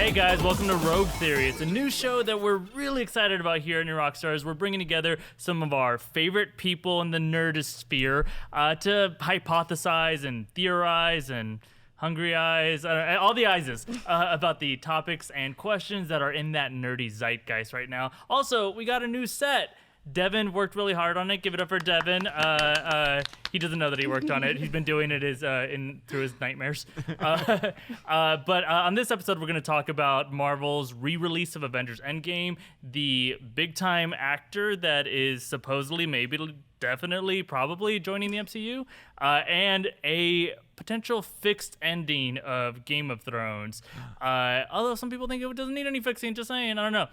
Hey guys, welcome to Rogue Theory. It's a new show that we're really excited about here at New Rockstars. We're bringing together some of our favorite people in the nerdosphere to hypothesize and theorize and hungry eyes, all the eyes about the topics and questions that are in that nerdy zeitgeist right now. Also, we got a new set. Devin worked really hard on it. Give it up for Devin. He doesn't know that he worked on it. He's been doing it through his nightmares. But on this episode, we're going to talk about Marvel's re-release of Avengers Endgame, the big-time actor that is supposedly, maybe, definitely, probably joining the MCU, and a potential fixed ending of Game of Thrones. Although some people think it doesn't need any fixing, just saying, I don't know.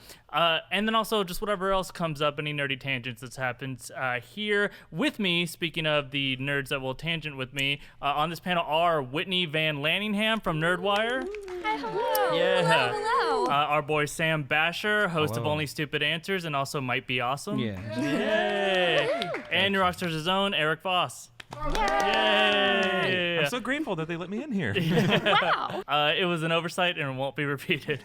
And then also just whatever else comes up, any nerdy tangents that's happened here with me. Speaking of the nerds that will tangent with me, on this panel are Whitney Van Lanningham from Nerdwire. Hi, hello. Yeah. Hello. Our boy Sam Basher, host of Hello. Only Stupid Answers and also Might Be Awesome. Yeah. Yay. And New Rockstars' own Eric Voss. Yay. I'm so grateful that they let me in here. Wow. It was an oversight and it won't be repeated.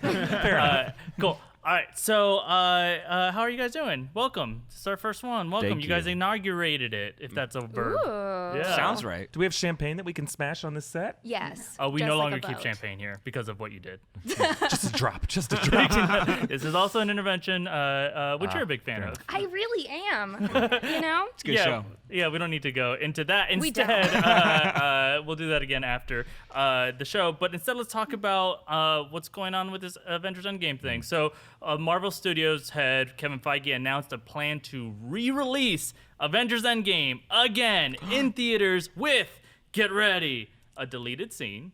Cool. All right. So, how are you guys doing? Welcome. This is our first one. Welcome. Thank You guys you. inaugurated it, if that's a verb. Ooh. Yeah. Sounds right. Do we have champagne that we can smash on this set? Yes. We just no like longer a keep boat. champagne here because of what you did. Just a drop. Just a drop. This is also an intervention, which you're a big fan fair of. I really am. You know? It's a good yeah, show. Yeah, we don't need to go into that. We don't. Instead, we'll do that again after the show. But instead, let's talk about what's going on with this Avengers Endgame thing. So, Marvel Studios head Kevin Feige announced a plan to re-release Avengers Endgame again in theaters with, get ready, a deleted scene,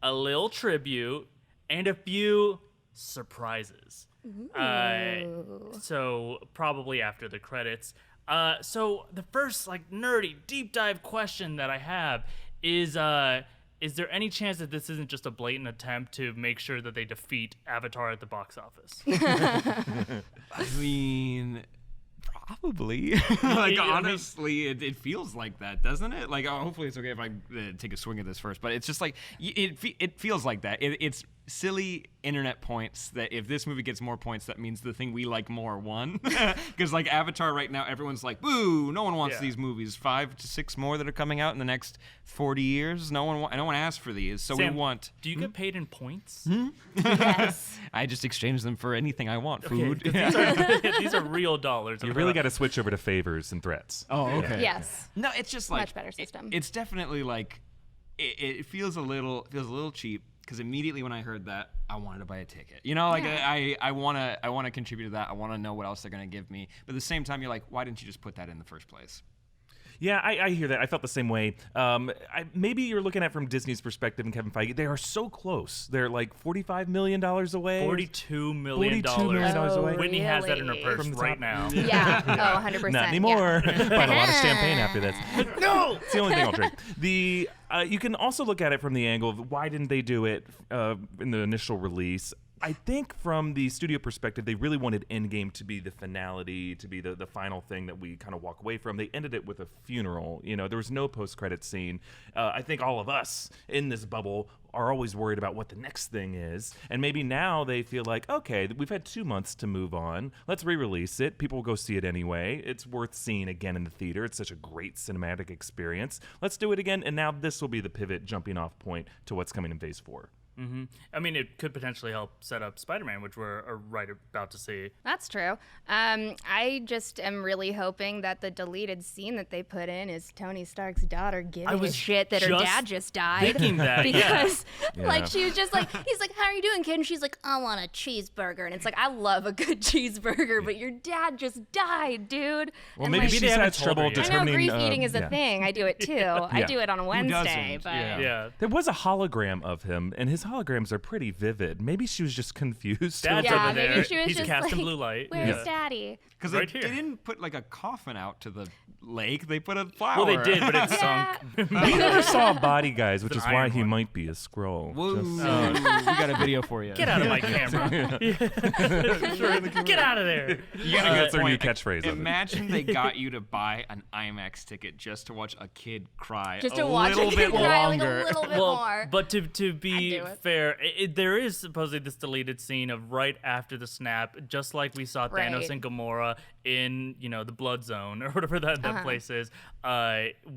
a little tribute, and a few surprises. So probably after the credits. So the first nerdy deep dive question that I have is there any chance that this isn't just a blatant attempt to make sure that they defeat Avatar at the box office? I mean, probably. Honestly, it feels like that, doesn't it? Hopefully it's okay if I take a swing at this first, but it's just it feels like that. It's silly internet points that if this movie gets more points, that means the thing we like more won. Because Avatar right now, everyone's like, boo, no one wants these movies. 5 to 6 more that are coming out in the next 40 years. No one asked for these, so Sam, we want. Do you get paid in points? Yes. I just exchange them for anything I want. Okay, Food. 'cause these are real dollars. You really got to switch over to favors and threats. Oh, okay. Yes. No, it's just Much better system. It's definitely it feels a little cheap because immediately when I heard that, I wanted to buy a ticket. I want to contribute to that. I want to know what else they're gonna give me. But at the same time, you're like, why didn't you just put that in the first place? Yeah, I hear that. I felt the same way. Maybe you're looking at it from Disney's perspective and Kevin Feige. They are so close. They're like $45 million away. $42 million. $42 million away. Whitney has that in her Really? purse From the right top. now. Yeah. Oh, 100%. Not anymore. Yeah. Bought a lot of champagne after this. No! It's the only thing I'll drink. You can also look at it from the angle of why didn't they do it in the initial release. I think from the studio perspective, they really wanted Endgame to be the finality, to be the final thing that we kind of walk away from. They ended it with a funeral. There was no post-credit scene. I think all of us in this bubble are always worried about what the next thing is. And maybe now they feel like, okay, we've had 2 months to move on. Let's re-release it. People will go see it anyway. It's worth seeing again in the theater. It's such a great cinematic experience. Let's do it again. And now this will be the pivot, jumping off point to what's coming in Phase 4. Mm-hmm. I mean, it could potentially help set up Spider-Man, which we're right about to see. That's true. I just am really hoping that the deleted scene that they put in is Tony Stark's daughter giving a was shit that her just dad just died. thinking that, because Yeah. she was just he's like, how are you doing, kid? And she's like, I want a cheeseburger. And it's like, I love a good cheeseburger, but your dad just died, dude. Well, And, maybe they she's haven't had told trouble her yet. I know determining. grief eating is a yeah. thing. I do it too. I do it on a Wednesday, doesn't? but Yeah. There was a hologram of him, and his holograms are pretty vivid. Maybe she was just confused. Dad's Yeah, over maybe there. she was He's just cast in like, blue light. where's Yeah. daddy? Because Right they here. didn't put a coffin out to the lake. They put a flower. Well, they did, but it Yeah. sunk. We never saw a body, guys, which It's is an why iron he one. might be a Skrull. Whoa. Just we saying. got a video for you. Get out of my camera. Get out of there. You gotta That's our new point. catchphrase of it. Imagine they got you to buy an IMAX ticket just to watch a kid cry Just a to watch little a bit kid cry like a longer. little bit Well, more. but to be I'd do it. fair. There is supposedly this deleted scene of right after the snap, just like we saw Thanos Right. and Gamora in, the Blood Zone or whatever that place is,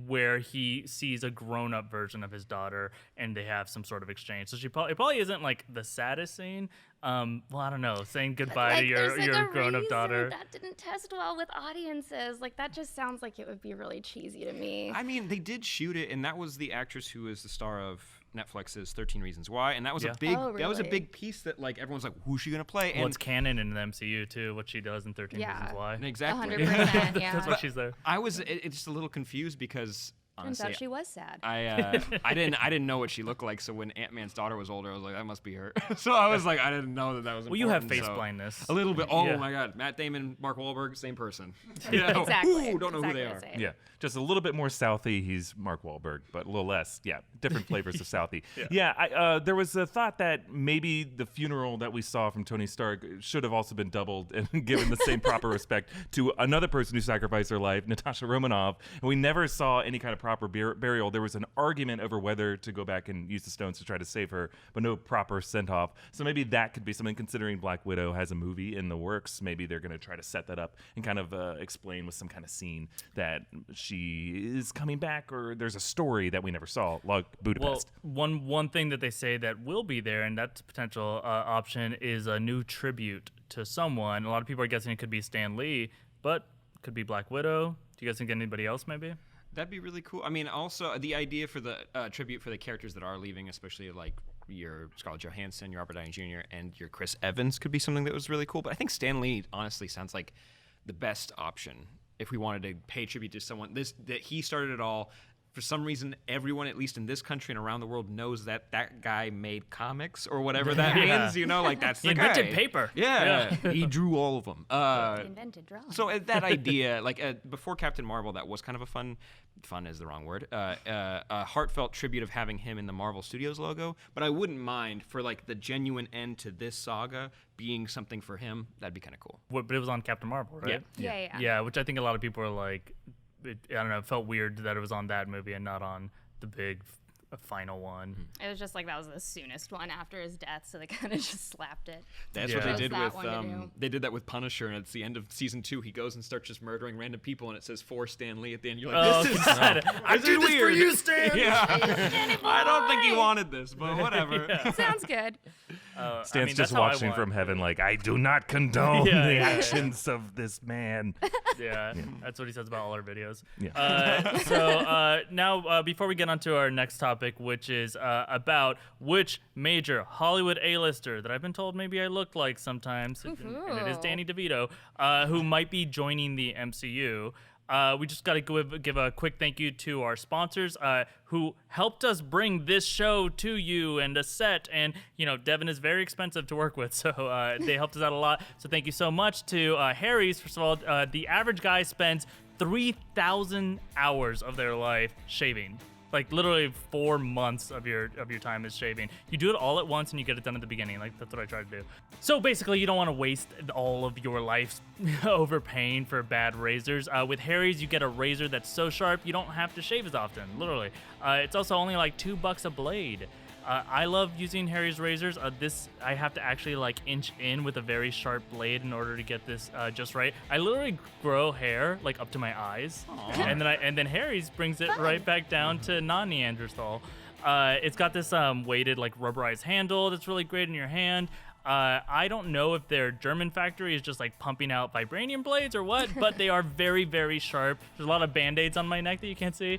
where he sees a grown-up version of his daughter and they have some sort of exchange. So it probably isn't like the saddest scene. Well, I don't know, saying goodbye to there's, your a grown-up reason daughter. that didn't test well with audiences. Like, that just sounds like it would be really cheesy to me. I mean, they did shoot it, and that was the actress who is the star of Netflix's 13 Reasons Why, and that was Yeah. a big Oh, that was a really? big piece that like everyone's like, who's she gonna play? Well, And it's canon in the MCU too, what she does in 13 Yeah. Reasons Why. exactly. 100%, yeah. That's why she's there. I was it's just a little confused because Turns honestly, out she was sad. I didn't know what she looked like. So when Ant-Man's daughter was older, I was like, that must be her. So I was like, I didn't know that was. Well, you have important, face so- blindness. A little bit. Oh Yeah. my God, Matt Damon, Mark Wahlberg, same person. Exactly. Ooh, don't know who they Exactly are. the same. Yeah, just a little bit more Southie. He's Mark Wahlberg, but a little less. Yeah, different flavors of Southie. There was a thought that maybe the funeral that we saw from Tony Stark should have also been doubled and given the same proper respect to another person who sacrificed her life, Natasha Romanoff. And we never saw any kind of proper burial. There was an argument over whether to go back and use the stones to try to save her, but no proper send-off. So maybe that could be something, considering Black Widow has a movie in the works. Maybe they're going to try to set that up and kind of explain with some kind of scene that she is coming back, or there's a story that we never saw, like Budapest. Well, one thing that they say that will be there, and that's a potential option, is a new tribute to someone. A lot of people are guessing it could be Stan Lee, but it could be Black Widow. Do you guys think anybody else maybe? That'd be really cool. I mean, also the idea for the tribute for the characters that are leaving, especially like your Scarlett Johansson, your Robert Downey Jr., and your Chris Evans, could be something that was really cool. But I think Stan Lee honestly sounds like the best option if we wanted to pay tribute to someone. That he started it all. For some reason, everyone, at least in this country and around the world, knows that guy made comics or whatever that Yeah. means. Like that's He the guy. invented paper. Yeah, he drew all of them. He invented drawing. So that idea, before Captain Marvel, that was kind of a fun is the wrong word, a heartfelt tribute of having him in the Marvel Studios logo. But I wouldn't mind for like the genuine end to this saga being something for him. That'd be kind of cool. But it was on Captain Marvel, right? Yeah. Yeah, which I think a lot of people are like, I don't know, it felt weird that it was on that movie and not on the big final one. It was just like that was the soonest one after his death, so they kind of just slapped it. That's Yeah. what they Chose did that with one to do. they did that with Punisher, and it's the end of season 2. He goes and starts just murdering random people, and it says for Stan Lee at the end. You're like, this is I this did is this for weird. you, Stan. Yeah, Danny I don't think he boy! wanted this, but whatever. Sounds good. Stan's I mean, just that's how I watching want. from heaven like, I do not condone Yeah, the yeah. actions of this man. Yeah, that's what he says about all our videos. Yeah. Now, before we get on to our next topic, which is about which major Hollywood A-lister that I've been told maybe I look like sometimes, and it is Danny DeVito, who might be joining the MCU. We just got to give a quick thank you to our sponsors who helped us bring this show to you and a set. And, Devin is very expensive to work with, so they helped us out a lot. So thank you so much to Harry's. First of all, the average guy spends 3,000 hours of their life shaving. Like literally 4 months of your time is shaving. You do it all at once and you get it done at the beginning. Like that's what I try to do. So basically, you don't want to waste all of your life overpaying for bad razors. With Harry's, you get a razor that's so sharp you don't have to shave as often. Literally, it's also only like $2 a blade. I love using Harry's razors. This I have to actually like inch in with a very sharp blade in order to get this just right. I literally grow hair like up to my eyes, and then Harry's brings it right back down to non-Neanderthal. It's got this weighted like rubberized handle that's really great in your hand. I don't know if their German factory is just like pumping out vibranium blades or what, but they are very, very sharp. There's a lot of band-aids on my neck that you can't see.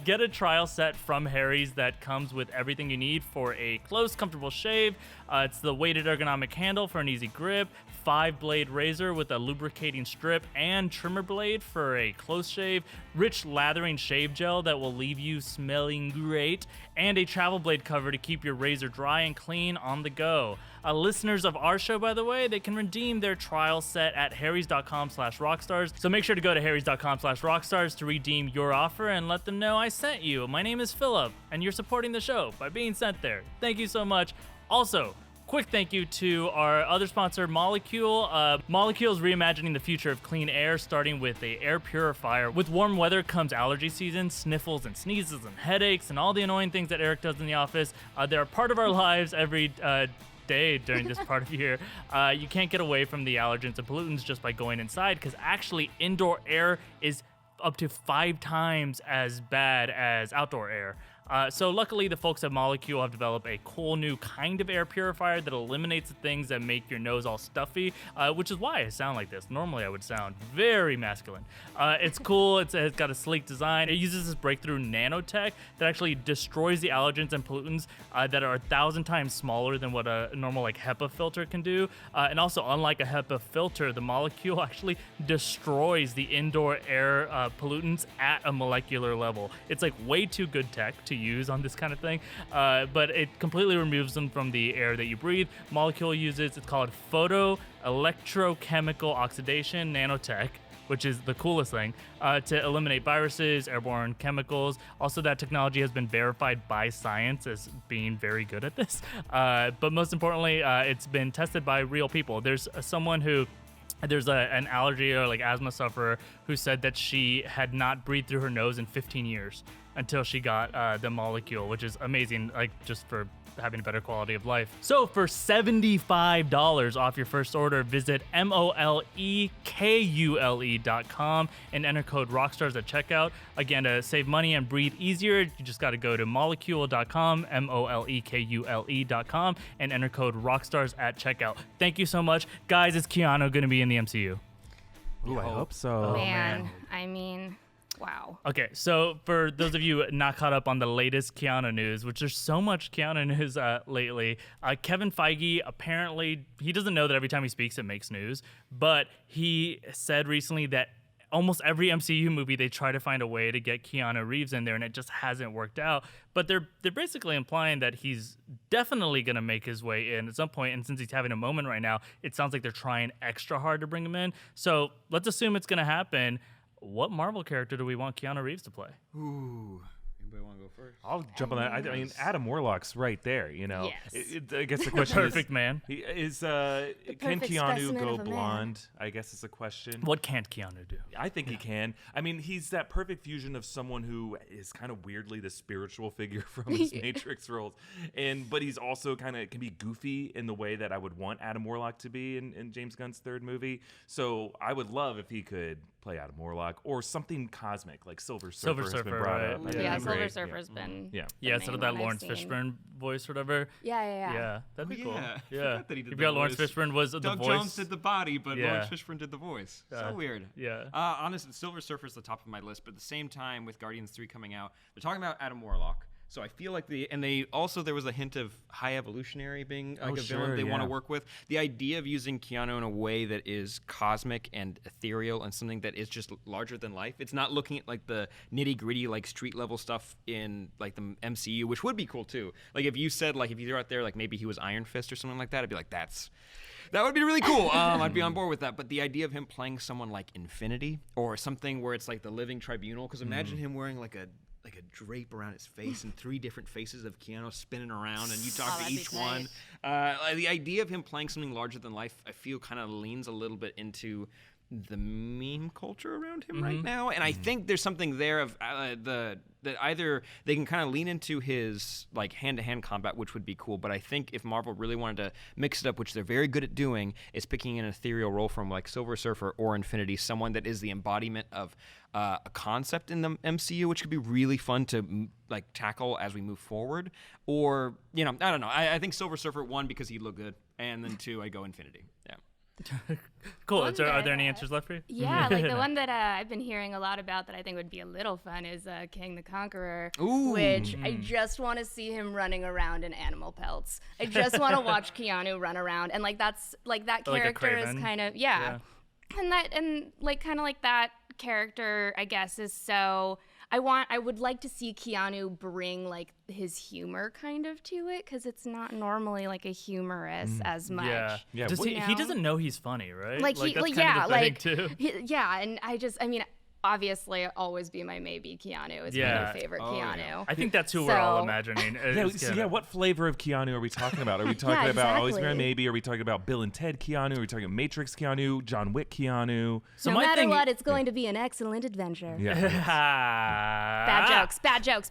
Get a trial set from Harry's that comes with everything you need for a close, comfortable shave. It's the weighted ergonomic handle for an easy grip, 5-blade razor with a lubricating strip and trimmer blade for a close shave, rich lathering shave gel that will leave you smelling great, and a travel blade cover to keep your razor dry and clean on the go. Listeners of our show, by the way, they can redeem their trial set at harrys.com/rockstars. So make sure to go to harrys.com/rockstars to redeem your offer and let them know I sent you. My name is Philip, and you're supporting the show by being sent there. Thank you so much. Also, quick thank you to our other sponsor, Molecule. Molecule is reimagining the future of clean air, starting with a air purifier. With warm weather comes allergy season, sniffles and sneezes and headaches and all the annoying things that Eric does in the office. They're a part of our lives every day during this part of year. You can't get away from the allergens and pollutants just by going inside, because actually indoor air is up to 5 times as bad as outdoor air. So luckily, the folks at Molecule have developed a cool new kind of air purifier that eliminates the things that make your nose all stuffy, which is why I sound like this. Normally, I would sound very masculine. It's cool. It's got a sleek design. It uses this breakthrough nanotech that actually destroys the allergens and pollutants that are 1,000 times smaller than what a normal HEPA filter can do. And also, unlike a HEPA filter, the Molecule actually destroys the indoor air pollutants at a molecular level. It's way too good tech to use on this kind of thing, but it completely removes them from the air that you breathe. Molecule uses, it's called photo electrochemical oxidation nanotech, which is the coolest thing, to eliminate viruses, airborne chemicals. Also, that technology has been verified by science as being very good at this. But most importantly, it's been tested by real people. There's an allergy or asthma sufferer who said that she had not breathed through her nose in 15 years until she got the Molecule, which is amazing, just for having a better quality of life. So for $75 off your first order, visit molekule.com and enter code ROCKSTARS at checkout. Again, to save money and breathe easier, you just got to go to molecule.com, molekule.com, and enter code ROCKSTARS at checkout. Thank you so much. Guys, is Keanu going to be in the MCU? Ooh, I hope so. Man, I mean, wow. Okay, so for those of you not caught up on the latest Keanu news, which there's so much Keanu news lately, Kevin Feige, apparently, he doesn't know that every time he speaks it makes news, but he said recently that almost every MCU movie, they try to find a way to get Keanu Reeves in there, and it just hasn't worked out. But they're basically implying that he's definitely going to make his way in at some point, and since he's having a moment right now, it sounds like they're trying extra hard to bring him in. So let's assume it's going to happen. What Marvel character do we want Keanu Reeves to play? Ooh. Anybody want to go first? I'll jump on that. I mean, Adam Warlock's right there. Yes. I guess the question Perfect is, man. can perfect Keanu specimen go of a man. blonde? I guess is the question. What can't Keanu do? I think he can. I mean, he's that perfect fusion of someone who is kind of weirdly the spiritual figure from his Matrix roles, but he's also kind of can be goofy in the way that I would want Adam Warlock to be in James Gunn's third movie. So I would love if he could play Adam Warlock or something cosmic like Silver Surfer has been brought right. up. That'd Yeah, be Silver great. Surfer's been. Yeah. Yeah, the instead of main that one Lawrence I've seen. Fishburne voice or whatever. Yeah. That'd be cool. Yeah, I Yeah. forgot that he did You've the got Lawrence voice. Fishburne was the Doug voice. Jones did the body, but Yeah. Lawrence Fishburne did the voice. So weird. Yeah. Honestly, Silver Surfer's the top of my list, but at the same time, with Guardians 3 coming out, they're talking about Adam Warlock. So I feel like there was a hint of high evolutionary being a villain they want to work with. The idea of using Keanu in a way that is cosmic and ethereal and something that is just larger than life. It's not looking at the nitty gritty street level stuff in the MCU, which would be cool too. If you said if you threw out there maybe he was Iron Fist or something like that, I'd be like that would be really cool. I'd be on board with that. But the idea of him playing someone like Infinity or something where it's the Living Tribunal, because imagine him wearing a drape around his face and 3 different faces of Keanu spinning around, and you talk to that'd be each one. The idea of him playing something larger than life, I feel, kind of leans a little bit into the meme culture around him right now, and I think there's something there of that either they can kind of lean into his hand-to-hand combat, which would be cool, but I think if Marvel really wanted to mix it up, which they're very good at doing, is picking an ethereal role from Silver Surfer or Infinity, someone that is the embodiment of a concept in the MCU, which could be really fun to tackle as we move forward. Or I don't know. I think Silver Surfer 1 because he'd look good, and then 2 I go Infinity. Yeah. Cool. One Are there any that, answers left for you? Yeah, the one that I've been hearing a lot about that I think would be a little fun is King the Conqueror, which I just want to see him running around in animal pelts. I just want to watch Keanu run around, and that's that character is kind of and that that character I guess is so. I would like to see Keanu bring his humor kind of to it, because it's not normally a humorous as much. Yeah. He doesn't know he's funny, right? And obviously always be my maybe Keanu. It's my favorite Keanu. Yeah. I think that's who we're all imagining. What flavor of Keanu are we talking about? Are we talking about Always Be My Maybe? Are we talking about Bill and Ted Keanu? Are we talking Matrix Keanu? John Wick Keanu? So no matter what, it's going to be an excellent adventure. Yeah. Bad jokes.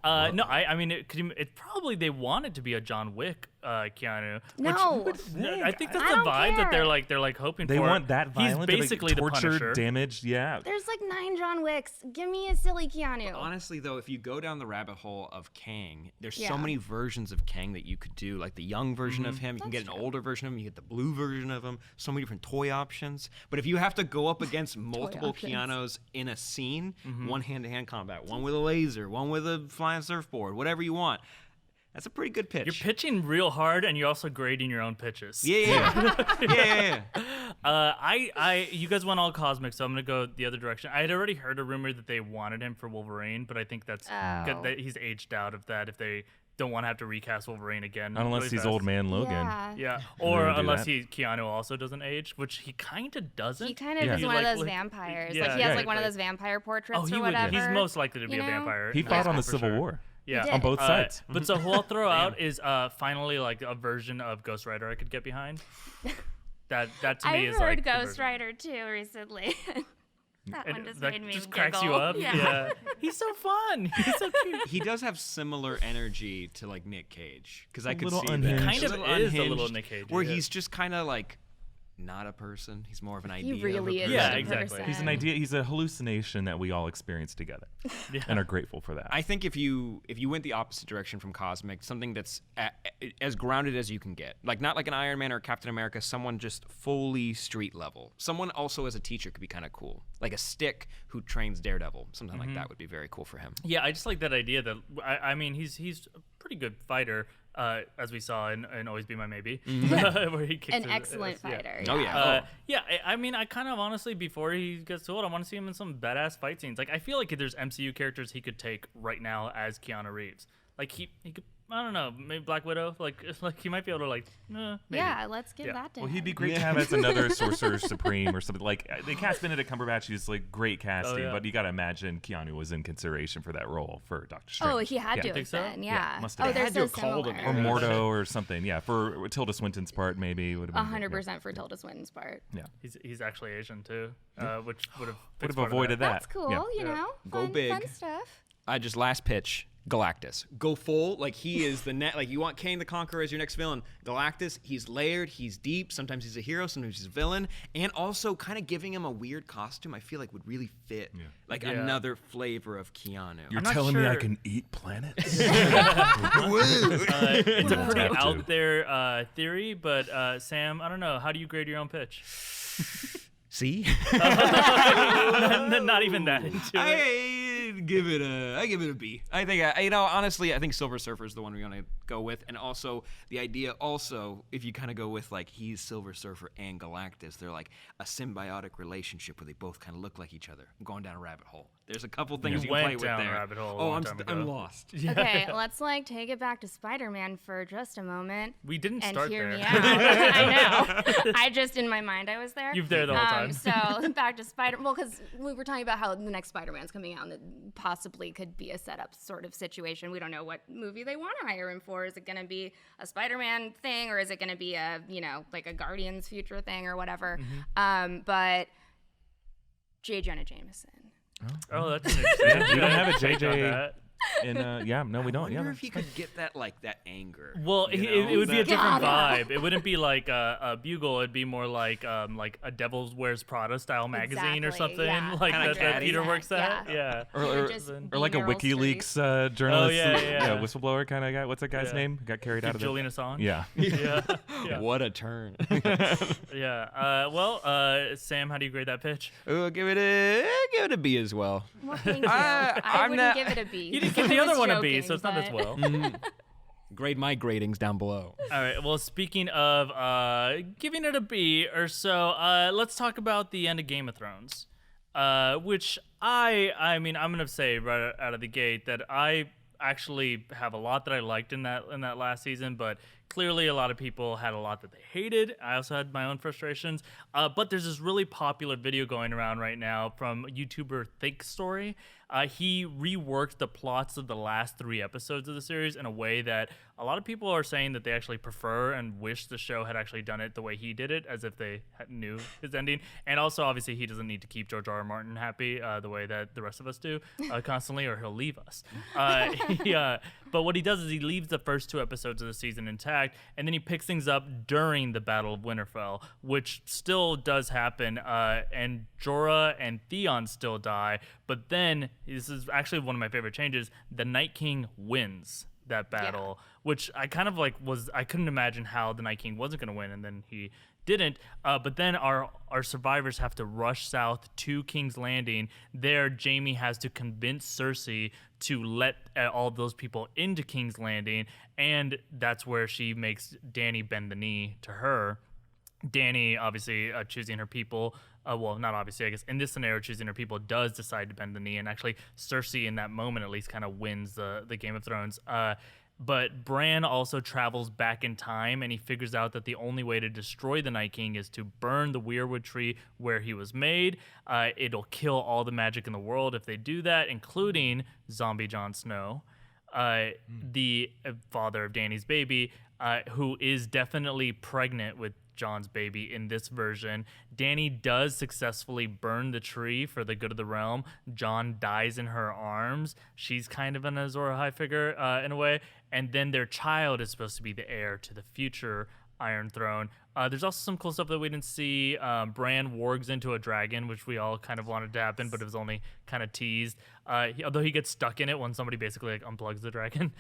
No, I mean, it's probably they want it to be a John Wick Keanu. No, I think that's I the don't vibe that care. they're like hoping They for. want that violent, He's basically tortured, the Punisher. damaged. Yeah. There's like 9 John Wicks. Give me a silly Keanu. Honestly, though, if you go down the rabbit hole of Kang, there's Yeah. so many versions of Kang that you could do. Like the young version of him, you can get an older version of him, you get the blue version of him, so many different toy options. But if you have to go up against multiple options. Keanu's in a scene, one hand-to-hand combat, one with a laser, one with a flying surfboard, whatever you want, that's a pretty good pitch. You're pitching real hard, and you're also grading your own pitches. Yeah. You guys went all cosmic, so I'm gonna go the other direction. I had already heard a rumor that they wanted him for Wolverine, but I think that's good that he's aged out of that. If they don't want to have to recast Wolverine again, Unless really he's fast. old man Logan. Yeah, or do unless that. Keanu also doesn't age, which he kind of doesn't. He kind of Yeah. is He one of like- those vampires. Yeah, like he has right. like one of those vampire portraits Oh, he or would. whatever. He's most likely to be you a know? vampire. He fought on the for Civil sure. War. Yeah, On both sides. But so who I'll throw out is finally like a version of Ghost Rider I could get behind. That to me I've is heard like the Ghost version. Rider too recently. That And one just that made me just giggle. cracks you up. Yeah. He's so fun. He's so cute. He does have similar energy to like Nick Cage, because I could little see unhinged. that. He kind of little is a little unhinged, Nick Cage, where yeah. he's just kind of like not a person. He's more of an idea. He really of is. a Yeah, person. a exactly. person. He's an idea. He's a hallucination that we all experience together, and are grateful for that. I think if you went the opposite direction from Cosmic, something that's as grounded as you can get, like not like an Iron Man or Captain America, someone just fully street level. Someone also as a teacher could be kind of cool, like a Stick who trains Daredevil. Something like that would be very cool for him. Yeah, I just like that idea that I mean he's a pretty good fighter. As we saw in Always Be My Maybe, where he kicks An his excellent ass, fighter. Oh, yeah. I mean, I kind of honestly, before he gets old, I want to see him in some badass fight scenes. Like, I feel like there's MCU characters he could take right now as Keanu Reeves. Like, he could, I don't know, maybe Black Widow. Like he might be able to, like, maybe. Yeah, let's give Yeah. that to Well, him. he'd be great to have as another Sorcerer Supreme or something. Like they cast Benedict Cumberbatch, who's like great casting, yeah. but you got to imagine Keanu was in consideration for that role for Doctor Strange. Oh, he had to Yeah. have Think so? been. Yeah, Yeah. must have Oh, been. they're Had to so have called him similar. Or Mordo or something. Yeah, for Tilda Swinton's part, maybe would have been 100% for Tilda Swinton's part. Yeah, He's actually Asian too, which would have avoided that. That's cool, Yeah. you know? Go Fun, big. Fun stuff. Just last pitch. Galactus. Go full, like he is the net. Like you want Kang the Conqueror as your next villain. Galactus, he's layered, he's deep. Sometimes he's a hero, sometimes he's a villain, and also kind of giving him a weird costume. I feel like would really fit, like another flavor of Keanu. You're not telling me I sure- can eat planets? It's a pretty Tattoo. out there theory, but Sam, I don't know. How do you grade your own pitch? See, Not even that into it. I give it a B. I think honestly, I think Silver Surfer is the one we're gonna go with, and also the idea. Also, if you kind of go with like he's Silver Surfer and Galactus, they're like a symbiotic relationship where they both kind of look like each other. I'm going down a rabbit hole. There's a couple things you can went play with down a there. rabbit hole a Oh, long time I'm ago. lost. Okay, let's like take it back to Spider-Man for just a moment. We didn't And start hear there. me out. I know. I just in my mind I was there. You've there the whole time. So back to Spider. Well, because we were talking about how the next Spider-Man's coming out, and that possibly could be a setup sort of situation. We don't know what movie they want to hire him for. Is it going to be a Spider-Man thing, or is it going to be a like a Guardians future thing or whatever? But J. Jonah Jameson. Oh, that's interesting. we don't have a Take on JJ. that. And no, we I don't. wonder Yeah, if he could get that anger. Well, you it would be a know? different Gotta. vibe. It wouldn't be like a Bugle. It'd be more like a Devil Wears Prada style magazine or Exactly, something yeah. like Kinda that catty. Peter works at. Yeah. Yeah. or just or like a Meryl WikiLeaks journalist, yeah. whistleblower kind of guy. What's that guy's Yeah. name? Got carried out of Julian Assange. Yeah. Yeah. Yeah. What a turn. Yeah. Sam, how do you grade that pitch? Ooh, give it a B as well. Well, thank you. I'm I wouldn't not- give it a B. You didn't give the I other was one a B, joking, so it's not as but- well. Grade my gradings down below. All right. Well, speaking of giving it a B or so, let's talk about the end of Game of Thrones, which I mean, I'm gonna say right out of the gate that I actually have a lot that I liked in that last season, but clearly a lot of people had a lot that they hated. I also had my own frustrations. But there's this really popular video going around right now from YouTuber Think Story. He reworked the plots of the last 3 episodes of the series in a way that a lot of people are saying that they actually prefer and wish the show had actually done it the way he did it, as if they knew his ending. And also, obviously, he doesn't need to keep George R.R. Martin happy the way that the rest of us do constantly, or he'll leave us. But what he does is he leaves the first 2 episodes of the season intact, and then he picks things up during the Battle of Winterfell, which still does happen, and Jorah and Theon still die, but then, this is actually one of my favorite changes, the Night King wins that battle, which I kind of I couldn't imagine how the Night King wasn't going to win, and then he didn't. But then our survivors have to rush south to King's Landing. There, Jamie has to convince Cersei to let all those people into King's Landing, and that's where she makes Dany bend the knee to her. Dany, obviously, choosing her people, well, not obviously, I guess, in this scenario, choosing her people does decide to bend the knee, and actually Cersei in that moment at least kind of wins the Game of Thrones. But Bran also travels back in time, and he figures out that the only way to destroy the Night King is to burn the weirwood tree where he was made. It'll kill all the magic in the world if they do that, including zombie Jon Snow, the father of Dany's baby, who is definitely pregnant with Jon's baby in this version. Dany does successfully burn the tree for the good of the realm. Jon dies in her arms. She's kind of an Azor Ahai figure in a way. And then their child is supposed to be the heir to the future Iron Throne. There's also some cool stuff that we didn't see. Bran wargs into a dragon, which we all kind of wanted to happen, but it was only kind of teased. Although he gets stuck in it when somebody basically unplugs the dragon.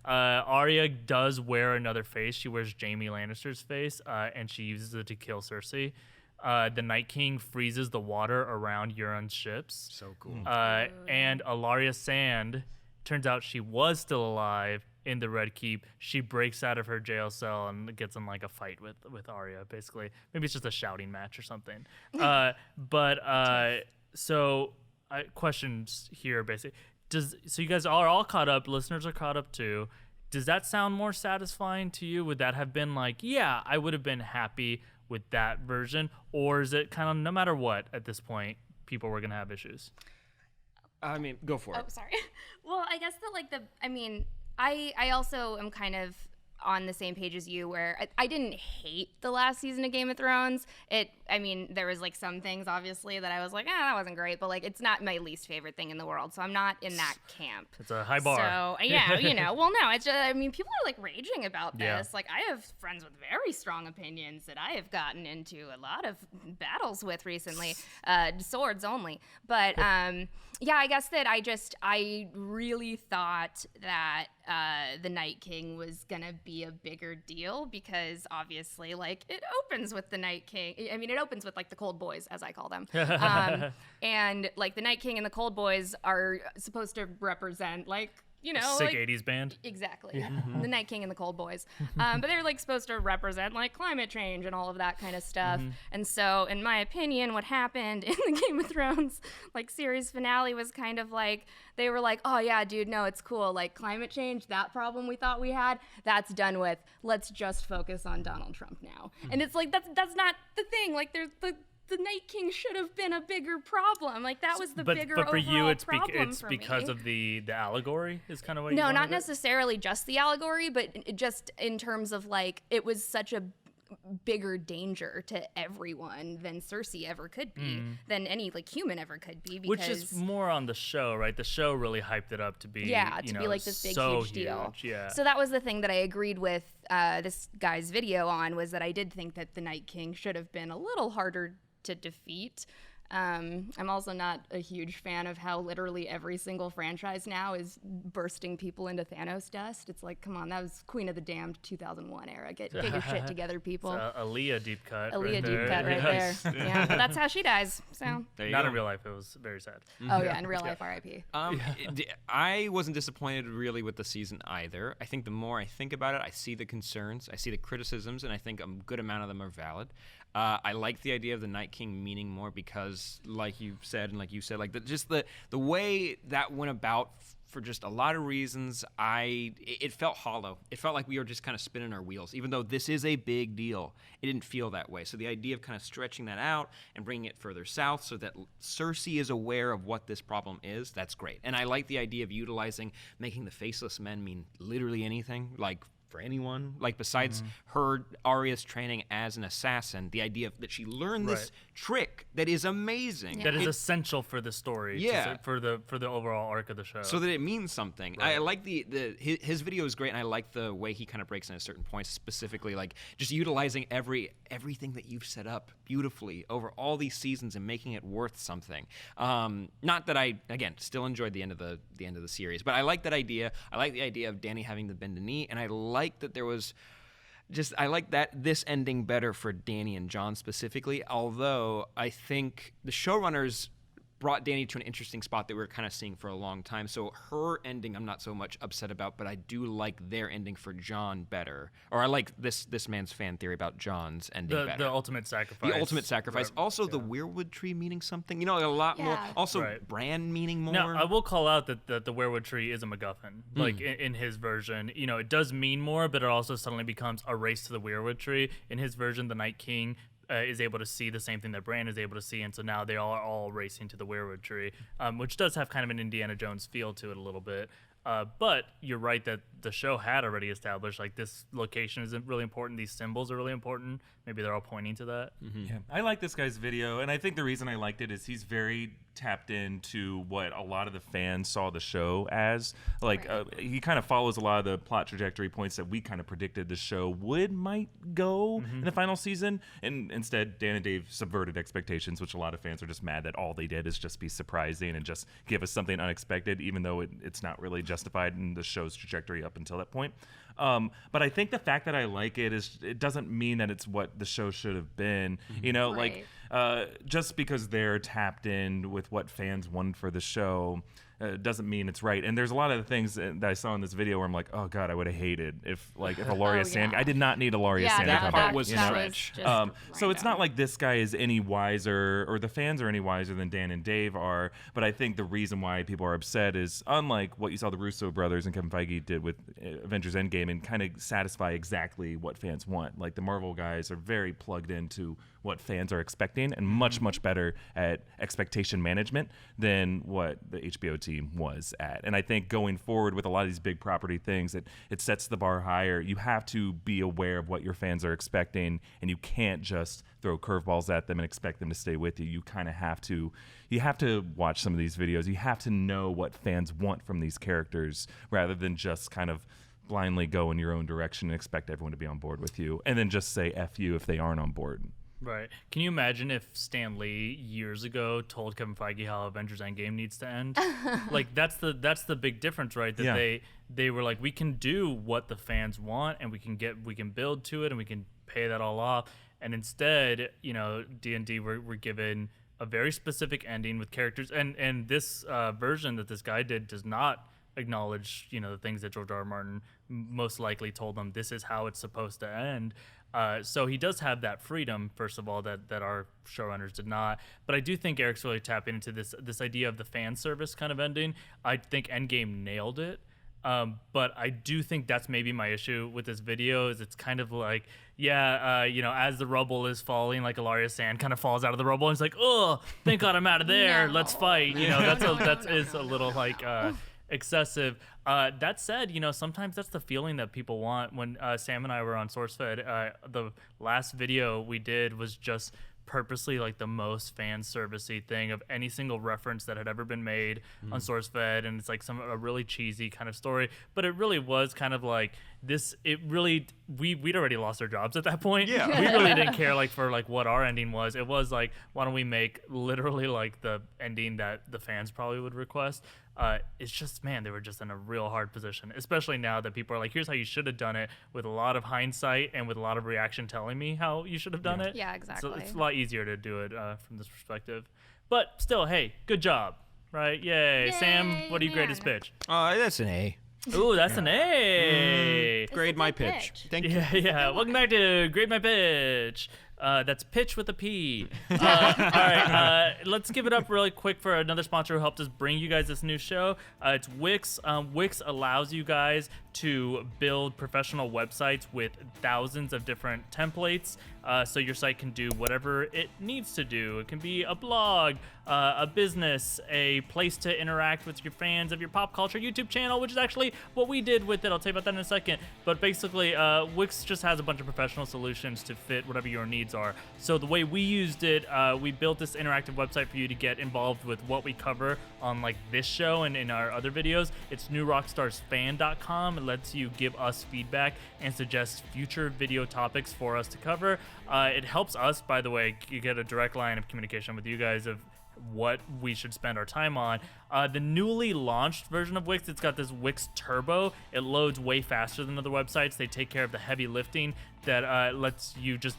Arya does wear another face. She wears Jaime Lannister's face, and she uses it to kill Cersei. The Night King freezes the water around Euron's ships. So cool. And Alaria Sand, turns out she was still alive in the Red Keep. She breaks out of her jail cell and gets in a fight with Arya, basically. Maybe it's just a shouting match or something. So questions here, basically. So you guys are all caught up. Listeners are caught up too. Does that sound more satisfying to you? Would that have been yeah, I would have been happy with that version? Or is it kind of no matter what at this point, people were going to have issues? I mean, go for it. Oh, sorry. Well, I guess I also am kind of on the same page as you, where I didn't hate the last season of Game of Thrones. There was some things obviously that I was that wasn't great, but it's not my least favorite thing in the world, so I'm not in that camp. It's a high bar. So yeah, well, no, it's just, people are raging about this. Yeah. I have friends with very strong opinions that I have gotten into a lot of battles with recently, swords only, but yeah, I guess that I really thought that the Night King was gonna be a bigger deal, because obviously it opens with the Night King. It opens with the Cold Boys, as I call them, and the Night King and the Cold Boys are supposed to represent sick 80s band. Exactly. Yeah. The Night King and the Cold Boys. But they're supposed to represent climate change and all of that kind of stuff. And so, in my opinion, what happened in the Game of Thrones series finale was kind of they were oh yeah, dude, no, it's cool. Climate change, that problem we thought we had, that's done with. Let's just focus on Donald Trump now. And it's that's not the thing. There's the Night King should have been a bigger problem. That was the bigger but for overall you, it's problem it's for because me. of the allegory is kind of what. No, you not necessarily just the allegory, but just in terms of it was such a bigger danger to everyone than Cersei ever could be, than any human ever could be. Because, which is more on the show, right? The show really hyped it up to be this big huge deal. Yeah. So that was the thing that I agreed with this guy's video on, was that I did think that the Night King should have been a little harder to defeat. I'm also not a huge fan of how literally every single franchise now is bursting people into Thanos dust. It's come on, that was Queen of the Damned 2001 era. Get your shit together, people. Aaliyah deep cut. Aaliyah deep there. cut right Yes. there. Yeah, but that's how she dies. So. There you Not go. in real life. It was very sad. Oh yeah, in real life, R.I.P. I wasn't disappointed really with the season either. I think the more I think about it, I see the concerns, I see the criticisms, and I think a good amount of them are valid. I like the idea of the Night King meaning more because, like you said, and like you said, just the way that went about for just a lot of reasons, it felt hollow. It felt like we were just kind of spinning our wheels. Even though this is a big deal, it didn't feel that way. So the idea of kind of stretching that out and bringing it further south so that Cersei is aware of what this problem is, that's great. And I like the idea of making the faceless men mean literally anything, like for anyone, like besides her Arya's training as an assassin, the idea that she learned this trick that is amazing, that is essential for the story, for the overall arc of the show, so that it means something. I like his video is great, and I like the way he kind of breaks in at certain points, specifically like just utilizing everything that you've set up beautifully over all these seasons and making it worth something. Not that I still enjoyed the end of the series, but I like that idea. I like the idea of Dany having to bend a knee, and I like that there was I like that this ending better for Dany and Jon specifically, although I think the showrunners brought Dany to an interesting spot that we were kind of seeing for a long time. So her ending I'm not so much upset about, but I do like their ending for Jon better. Or I like this man's fan theory about Jon's ending better. The ultimate sacrifice. The ultimate sacrifice. Also the weirwood tree meaning something. A lot more. Also Bran meaning more. Now, I will call out that the werewood tree is a MacGuffin. Like in his version, it does mean more, but it also suddenly becomes a race to the werewood tree. In his version, the Night King is able to see the same thing that Bran is able to see, and so now they are all racing to the werewood tree, which does have kind of an Indiana Jones feel to it a little bit. But you're right that the show had already established like this location is really important. These symbols are really important. Maybe they're all pointing to that. Yeah, I like this guy's video, and I think the reason I liked it is he's very tapped into what a lot of the fans saw the show as. Like he kind of follows a lot of the plot trajectory points that we kind of predicted the show might go in the final season, and instead Dan and Dave subverted expectations, which a lot of fans are just mad that all they did is just be surprising and just give us something unexpected, even though it's not really justified in the show's trajectory up until that point. But I think the fact that I like it it doesn't mean that it's what the show should have been. Just because they're tapped in with what fans wanted for the show doesn't mean it's right. And there's a lot of the things that I saw in this video where I'm like, oh god, I would have hated if Ilaria Sand. I did not need Ilaria Sand. That part was stretch. So it's not like this guy is any wiser, or the fans are any wiser than Dan and Dave are. But I think the reason why people are upset is unlike what you saw the Russo brothers and Kevin Feige did with Avengers Endgame and kind of satisfy exactly what fans want. Like the Marvel guys are very plugged into what fans are expecting and much better at expectation management than what the HBO team was at. And I think going forward with a lot of these big property things, it sets the bar higher. You have to be aware of what your fans are expecting, and you can't just throw curveballs at them and expect them to stay with you. You kind of have to watch some of these videos. You have to know what fans want from these characters rather than just kind of blindly go in your own direction and expect everyone to be on board with you and then just say F you if they aren't on board. Right. Can you imagine if Stan Lee years ago told Kevin Feige how Avengers Endgame needs to end? Like that's the big difference, right? That they were like, we can do what the fans want, and we can build to it, and we can pay that all off. And instead, D&D were given a very specific ending with characters, and this version that this guy did does not acknowledge the things that George R. R. Martin most likely told them. This is how it's supposed to end. So he does have that freedom, first of all, that our showrunners did not. But I do think Eric's really tapping into this idea of the fan service kind of ending. I think Endgame nailed it. But I do think that's maybe my issue with this video is it's kind of like, as the rubble is falling, like Ilaria Sand kind of falls out of the rubble and it's like, oh, thank God I'm out of there. Let's fight. That is a little like excessive. That said, sometimes that's the feeling that people want. When Sam and I were on SourceFed, the last video we did was just purposely like the most fan servicey thing of any single reference that had ever been made on SourceFed, and it's like a really cheesy kind of story, but it really was kind of like this. It really we'd already lost our jobs at that point. We really didn't care for what our ending was. It was like, why don't we make literally like the ending that the fans probably would request. It's just, man, they were just in a real hard position, especially now that people are like, here's how you should have done it, with a lot of hindsight and with a lot of reaction telling me how you should have done it. Yeah, exactly. So it's a lot easier to do it from this perspective. But still, hey, good job, right? Yay. Sam, what do you grade his pitch? That's an A. Ooh, that's an A. Grade my pitch. Thank you. Yeah. Welcome back to Grade My Pitch. That's pitch with a P. All right, let's give it up really quick for another sponsor who helped us bring you guys this new show. It's Wix. Wix allows you guys to build professional websites with thousands of different templates, so your site can do whatever it needs to do. It can be a blog, a business, a place to interact with your fans of your pop culture YouTube channel, which is actually what we did with it. I'll tell you about that in a second. But basically, Wix just has a bunch of professional solutions to fit whatever your needs are. So the way we used it, we built this interactive website for you to get involved with what we cover on like this show and in our other videos. It's newrockstarsfan.com. It lets you give us feedback and suggest future video topics for us to cover. It helps us, by the way, get a direct line of communication with you guys of what we should spend our time on. The newly launched version of Wix, it's got this Wix Turbo. It loads way faster than other websites. They take care of the heavy lifting that lets you just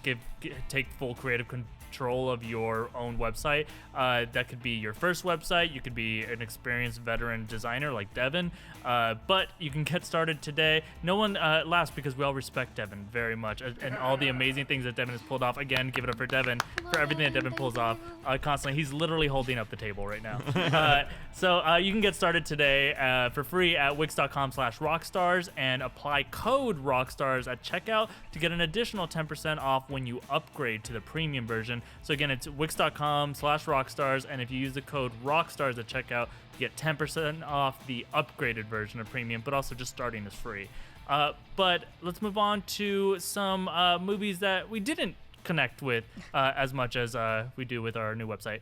take full creative control of your own website. That could be your first website. You could be an experienced veteran designer like Devin, but you can get started today. No one laughs because we all respect Devin very much and all the amazing things that Devin has pulled off. Again, give it up for Devin for everything that Devin pulls off constantly. He's literally holding up the table right now. So you can get started today for free at wix.com/rockstars and apply code rockstars at checkout to get an additional 10% off when you upgrade to the premium version. So again, it's wix.com/rockstars, and if you use the code rockstars at checkout, you get 10% off the upgraded version of premium, but also just starting is free. But let's move on to some movies that we didn't connect with as much as we do with our new website.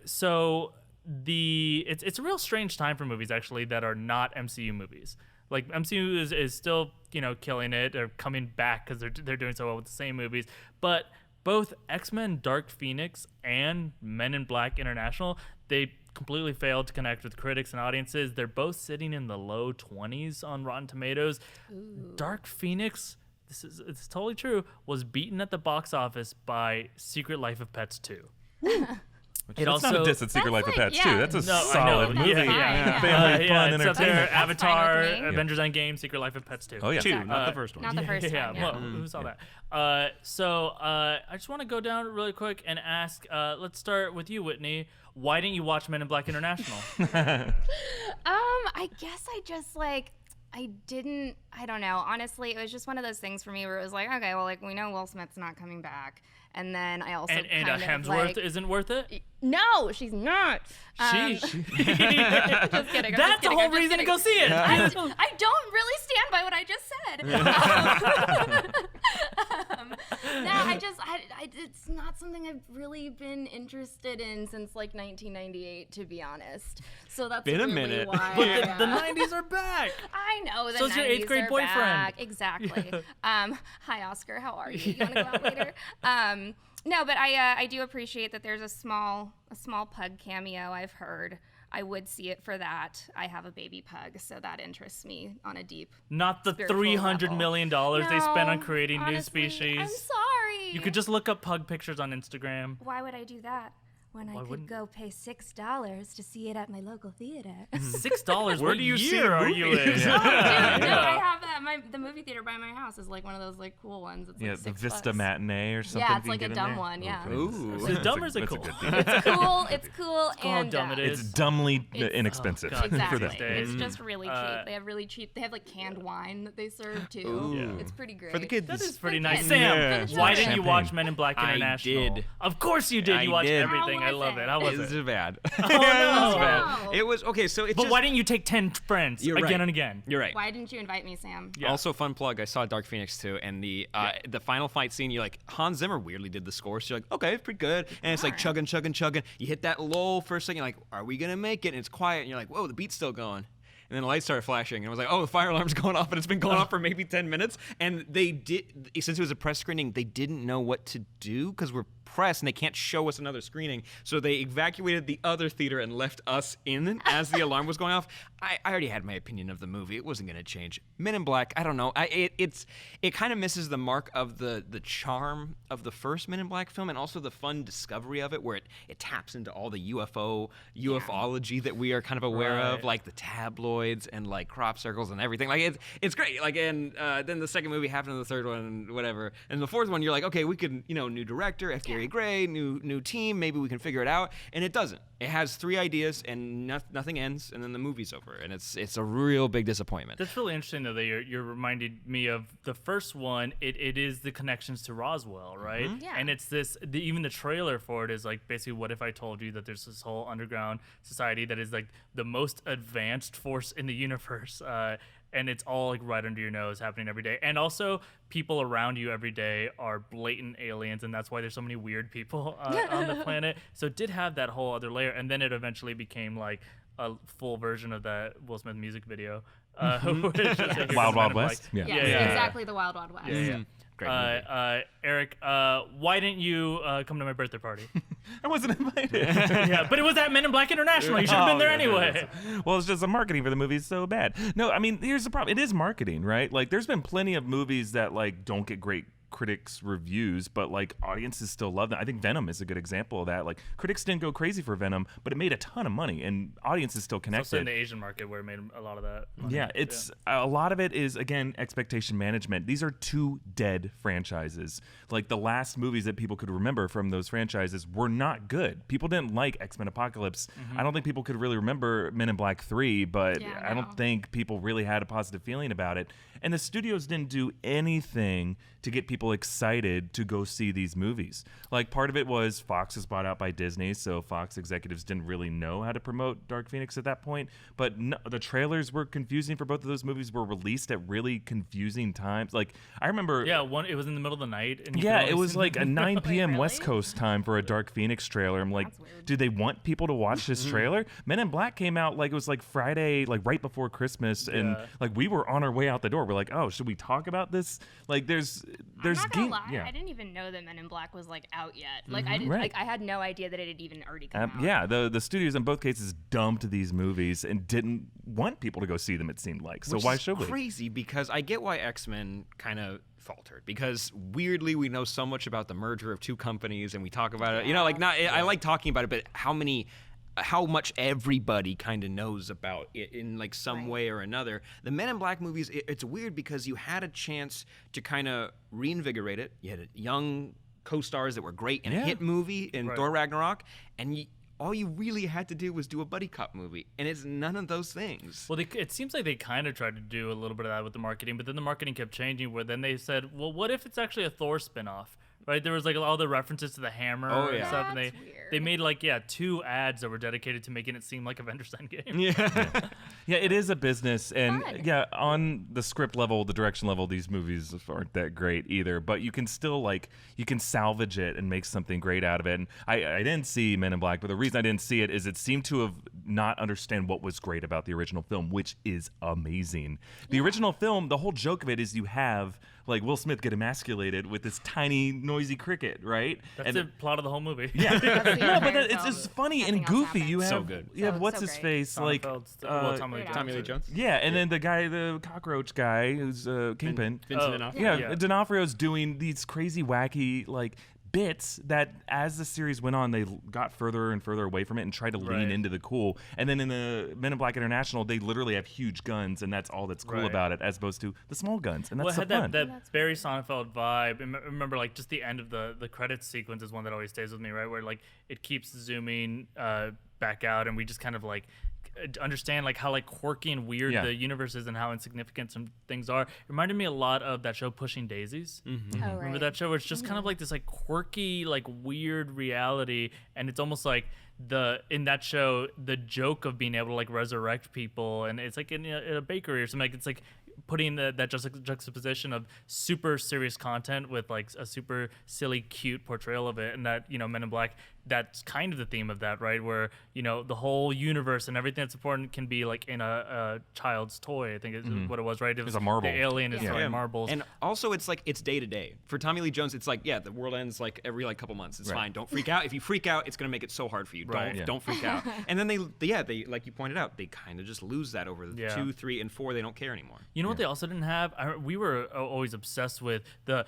So it's a real strange time for movies actually that are not MCU movies. Like MCU is still killing it or coming back because they're doing so well with the same movies, but both X-Men Dark Phoenix and Men in Black International, they completely failed to connect with critics and audiences. They're both sitting in the low 20s on Rotten Tomatoes. Ooh. Dark Phoenix, it's totally true, was beaten at the box office by Secret Life of Pets 2. It's not a diss at Secret Life of Pets 2. That's a solid I know. movie. Family fun it's entertainment. up there. Avatar, Avengers Endgame, Secret Life of Pets 2. Oh yeah, Two, not the first one. Not the first one. Well, who saw that? So I just want to go down really quick and ask. Let's start with you, Whitney. Why didn't you watch Men in Black International? I guess I just I don't know. Honestly, it was just one of those things for me where it was like, okay, well, we know Will Smith's not coming back. And then I also and Hemsworth isn't worth it? No, she's not. Just kidding. That's the whole reason to go see it. I don't really stand by what I just said. It's not something I've really been interested in since 1998, to be honest. So that's been a really minute. why. But the 90s are back. I know the So is 90s your 8th grade are boyfriend. back. Exactly. Hi, Oscar. How are you? You want to go out later? No, but I do appreciate that there's a small pug cameo. I've heard. I would see it for that. I have a baby pug, so that interests me on a deep. Not the $300 million they spent on creating new species. I'm sorry. You could just look up pug pictures on Instagram. Why would I do that when I could go pay $6 to see it at my local theater? $6? Where what do you see year are you in? Dude, no, I have that. The movie theater by my house is one of those cool ones. It's the $6. Vista Matinee or something. Yeah, it's a dumb one. Yeah. Ooh. So dumb or is it cool? It's cool. It's cool. It's and dumb it is. It's dumbly inexpensive. God, exactly. for them. It's just really cheap. They have really cheap. They have canned wine that they serve too. Ooh. It's pretty great. For the kids. That is pretty nice. kids. Sam, Yeah. why didn't you Champagne. watch Men in Black International? I did. Of course you did. You I watched did. everything. How I was love it? it. How was It was it? bad. Oh, no. Wow. It was okay. So it's But just, why didn't you take 10 friends You're again right. and again? You're right. Why didn't you invite me, Sam? Yeah. Also, fun plug. I saw Dark Phoenix 2, and the final fight scene. You're like, Hans Zimmer weirdly did the score. So you're like, okay, it's pretty good. And it's like chugging. You hit that lull for a second. You're like, are we gonna make it? And it's quiet. And you're like, whoa, the beat's still going. And then the lights started flashing, and I was like, oh, the fire alarm's going off, and it's been going off for maybe 10 minutes. And they did, since it was a press screening, they didn't know what to do because we're press and they can't show us another screening. So they evacuated the other theater and left us in as the alarm was going off. I already had my opinion of the movie. It wasn't going to change. Men in Black, I don't know. It kind of misses the mark of the charm of the first Men in Black film and also the fun discovery of it, where it taps into all the ufology that we are kind of aware of, like the tabloids and like crop circles and everything. Like it's great. Like, and then the second movie happened, and the third one, and whatever. And the fourth one, you're like, okay, we could, new director, F. Gary Gray, new team, maybe we can figure it out. And it doesn't. It has 3 ideas and nothing ends, and then the movie's over, and it's a real big disappointment. That's really interesting though that you're reminded me of the first one. It is the connections to Roswell, right? Mm-hmm. Yeah. And it's this. Even the trailer for it is like basically, what if I told you that there's this whole underground society that is like the most advanced force in the universe, and it's all like right under your nose, happening every day. And also, people around you every day are blatant aliens, and that's why there's so many weird people on the planet. So it did have that whole other layer, and then it eventually became like a full version of that Will Smith music video. Wild Wild West. Yeah, exactly, the Wild Wild West. Yeah. Great movie. Eric, why didn't you come to my birthday party? I wasn't invited. Yeah, but it was at Men in Black International. You should have been there anyway. Well, it's just the marketing for the movie is so bad. No, I mean, here's the problem. It is marketing, right? Like, there's been plenty of movies that like don't get great critics reviews, but like audiences still love them. I think Venom is a good example of that. Like, critics didn't go crazy for Venom, but it made a ton of money and audiences still It's connected. also in the Asian market where it made a lot of that money. Yeah, it's a lot of it is, again, expectation management. These are 2 dead franchises. Like, the last movies that people could remember from those franchises were not good. People didn't like X-Men Apocalypse. I don't think people could really remember Men in Black 3, but I don't think people really had a positive feeling about it. And the studios didn't do anything to get people excited to go see these movies. Like, part of it was Fox was bought out by Disney, so Fox executives didn't really know how to promote Dark Phoenix at that point. But no, the trailers were confusing for both of those movies, were released at really confusing times. Like, I remember... Yeah, it was in the middle of the night. And it was like a 9 p.m. really? West Coast time for a Dark Phoenix trailer. I'm like, do they want people to watch this trailer? Men in Black came out like it was like Friday, like right before Christmas, and like we were on our way out the door. We're like, oh, should we talk about this? Like, there's I'm not gonna lie, I didn't even know that Men in Black was like out yet. Like, I had no idea that it had even already come out. Yeah, the studios in both cases dumped these movies and didn't want people to go see them, it seemed like. So why should we? Crazy, because I get why X-Men kind of faltered, because weirdly we know so much about the merger of 2 companies and we talk about it. I like talking about it, but how much everybody kind of knows about it in like some way or another. The Men in Black movies, it's weird because you had a chance to kind of reinvigorate it. You had young co-stars that were great in a hit movie in Thor Ragnarok, and all you really had to do was do a buddy cop movie, and it's none of those things. Well, it seems like they kind of tried to do a little bit of that with the marketing, but then the marketing kept changing, where then they said, well, what if it's actually a Thor spinoff? Right, there was like all the references to the hammer and stuff, and they made like 2 ads that were dedicated to making it seem like Avengers Endgame. Yeah, it is a business, and on the script level, the direction level, these movies aren't that great either. But you can still you can salvage it and make something great out of it. And I didn't see Men in Black, but the reason I didn't see it is it seemed to have not understand what was great about the original film, which is amazing. The original film, the whole joke of it is you have like Will Smith get emasculated with this tiny noisy cricket, right? That's the plot of the whole movie. Yeah, no, but it's just funny and goofy. You have so good. You have what's his face, like Tommy Lee Jones. Yeah, and then the cockroach guy who's Kingpin. Vincent D'Onofrio. Yeah, D'Onofrio's doing these crazy wacky like bits that as the series went on, they got further and further away from it and tried to lean into the cool. And then in the Men in Black International, they literally have huge guns, and that's all that's cool about it, as opposed to the small guns. And that's it had fun. that Barry Sonnenfeld vibe. I remember like just the end of the credits sequence is one that always stays with me, right? Where like it keeps zooming back out, and we just kind of like understand like how like quirky and weird the universe is and how insignificant some things are. It reminded me a lot of that show Pushing Daisies. Remember that show where it's just kind of like this like quirky like weird reality, and it's almost like in that show, the joke of being able to like resurrect people, and it's like in a bakery or something. Like, it's like putting that juxtaposition of super serious content with like a super silly, cute portrayal of it, and that Men in Black. That's kind of the theme of that, right? Where the whole universe and everything that's important can be like in a child's toy. I think is what it was, right? It was a marble. The alien is throwing marbles, and also it's like it's day to day for Tommy Lee Jones. It's like the world ends like every like couple months. It's fine. Don't freak out. If you freak out, it's gonna make it so hard for you. Don't freak out. And then they like you pointed out, they kind of just lose that over the 2, 3, and 4. They don't care anymore. You know what they also didn't have? We were always obsessed with the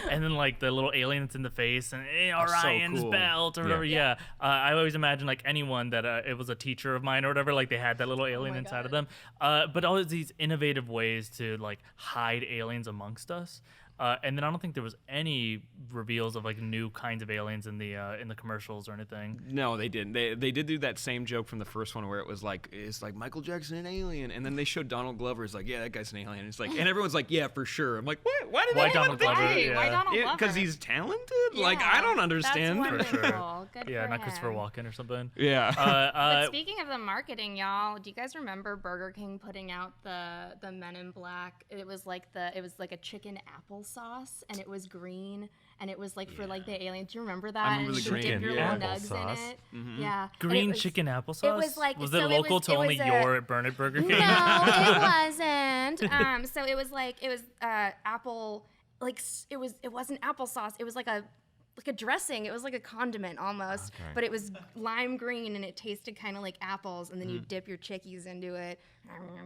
and then like the little alien that's in the face and Orion's belt or whatever. Yeah. I always imagine like anyone that it was a teacher of mine or whatever, like they had that little alien inside of them. But all of these innovative ways to like hide aliens amongst us. And then I don't think there was any reveals of like new kinds of aliens in the commercials or anything. No, they didn't. They did do that same joke from the first one where it's like Michael Jackson an alien, and then they showed Donald Glover. It's like, yeah, that guy's an alien. It's like, and everyone's like, yeah, for sure. I'm like, what? Why did they Donald Glover? Why Donald Glover? Because he's talented. Like, I don't understand. That's wonderful. For sure. Good Yeah, for not him. Christopher Walken or something. Yeah. But speaking of the marketing, y'all, do you guys remember Burger King putting out the Men in Black? It was like a chicken applesauce, and it was green, and it was like for like the aliens. Do you remember that? I remember and the you green dip your little nugs applesauce. in it. Yeah. Green chicken applesauce? It was like was so it local to it only was your Burnett Burger King? No, it wasn't. So it was apple. Like it wasn't applesauce. It was like a dressing. It was like a condiment almost, but it was lime green and it tasted kind of like apples. And then you dip your chickies into it.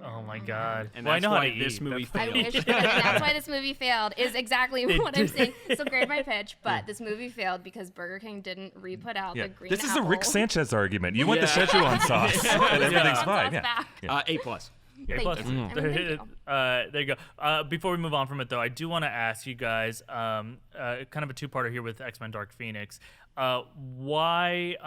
Oh my god! And well, I that's know how why to this eat. movie That's- I wish, and that's why this movie failed. Is exactly what I'm saying. So grade my pitch, but this movie failed because Burger King didn't re-put out the green. This is a Rick apple. Sanchez argument. You want the Szechuan sauce, and everything's Sauce fine. back. A+. Yeah, Thank plus. you. I mean, thank you. There you go. Before we move on from it, though, I do want to ask you guys, kind of a two-parter here with X-Men: Dark Phoenix. Why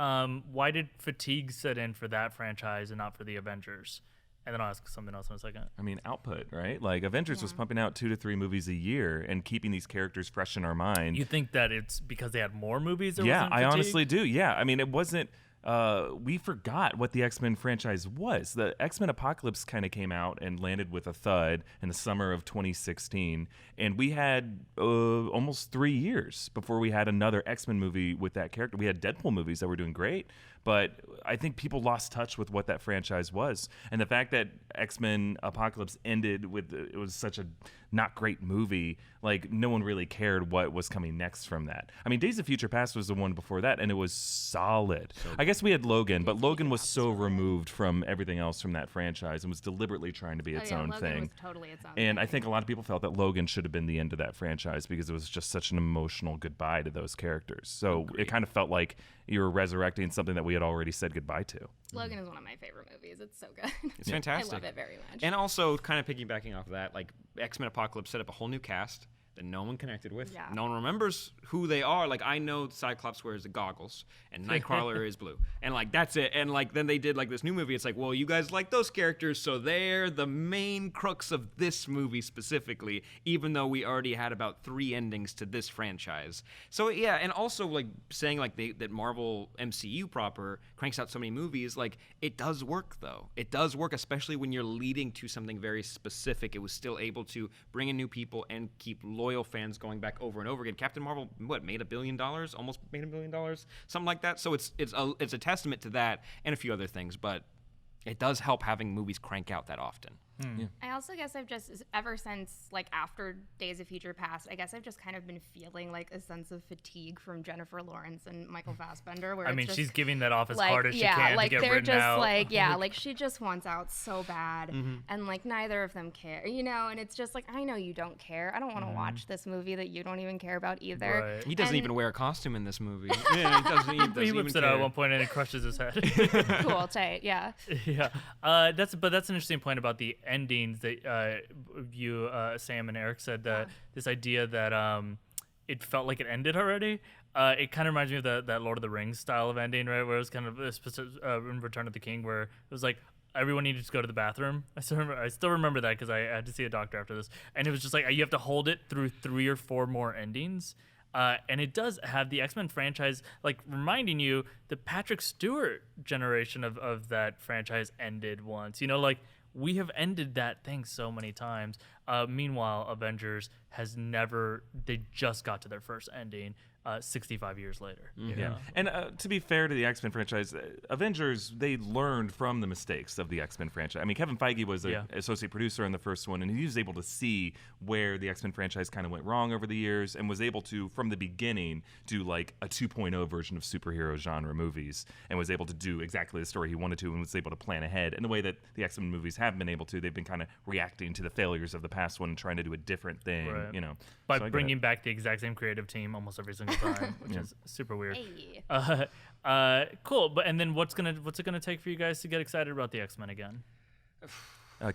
did fatigue set in for that franchise and not for the Avengers? And then I'll ask something else in a second. I mean, output, right? Like Avengers was pumping out 2 to 3 movies a year and keeping these characters fresh in our mind. You think that it's because they had more movies? Yeah, I honestly do. Yeah, I mean, it wasn't. We forgot what the X-Men franchise was. The X-Men Apocalypse kind of came out and landed with a thud in the summer of 2016, and we had almost 3 years before we had another X-Men movie with that character. We had Deadpool movies that were doing great, but I think people lost touch with what that franchise was, and the fact that X-Men Apocalypse ended with it was such a not great movie. Like, no one really cared what was coming next from that. I mean, Days of Future Past was the one before that, and it was solid. I guess we had Logan, but Logan was so removed from everything else from that franchise and was deliberately trying to be its own Logan thing. was totally its own And I thing. think a lot of people felt that Logan should have been the end of that franchise because it was just such an emotional goodbye to those characters. So it kind of felt like you were resurrecting something that we had already said goodbye to. Logan is one of my favorite movies. It's so good. It's fantastic. I love it very much. And also, kind of piggybacking off of that, like X-Men Apocalypse set up a whole new cast that no one connected with. Yeah. No one remembers who they are. Like, I know Cyclops wears the goggles and Nightcrawler is blue. And like, that's it. And like, then they did like this new movie. It's like, well, you guys like those characters, so they're the main crux of this movie specifically, even though we already had about 3 endings to this franchise. So yeah, and also like saying like that Marvel MCU proper cranks out so many movies, like it does work though. It does work, especially when you're leading to something very specific. It was still able to bring in new people and keep loyal fans going back over and over again. Captain Marvel, made $1 billion? Almost made $1 billion? Something like that. So it's a testament to that and a few other things, but it does help having movies crank out that often. I also guess I've just, ever since, like, after Days of Future Past, I guess I've just kind of been feeling, like, a sense of fatigue from Jennifer Lawrence and Michael Fassbender. Where I mean, it's she's just, giving that off as like, hard as she yeah, can like, to get they're written just, out. like, yeah, like, she just wants out so bad. And, like, neither of them care, and it's just, like, I know you don't care. I don't want to watch this movie that you don't even care about either. Right. He doesn't And- even wear a costume in this movie. Yeah, he doesn't He even whips it out at care. one point and it crushes his head. Cool, tight, yeah. Yeah, that's an interesting point about the endings that you, Sam and Eric said that this idea that it felt like it ended already. It kind of reminds me of that Lord of the Rings style of ending, right? Where it was kind of in Return of the King, where it was like everyone needed to go to the bathroom. I still remember that because I had to see a doctor after this, and it was just like you have to hold it through 3 or 4 more endings. And it does have the X-Men franchise, like, reminding you the Patrick Stewart generation of that franchise ended once. You know, like, we have ended that thing so many times. Meanwhile, Avengers has never, they just got to their first ending 65 years later. Yeah. And to be fair to the X-Men franchise, Avengers, they learned from the mistakes of the X-Men franchise. I mean, Kevin Feige was an associate producer on the first one, and he was able to see where the X-Men franchise kind of went wrong over the years and was able to, from the beginning, do like a 2.0 version of superhero genre movies and was able to do exactly the story he wanted to and was able to plan ahead. And the way that the X-Men movies have been able to, they've been kind of reacting to the failures of the past one and trying to do a different thing, you know. By bringing back the exact same creative team almost every single time, which is super weird. Hey. Cool. But and then what's it gonna take for you guys to get excited about the X-Men again?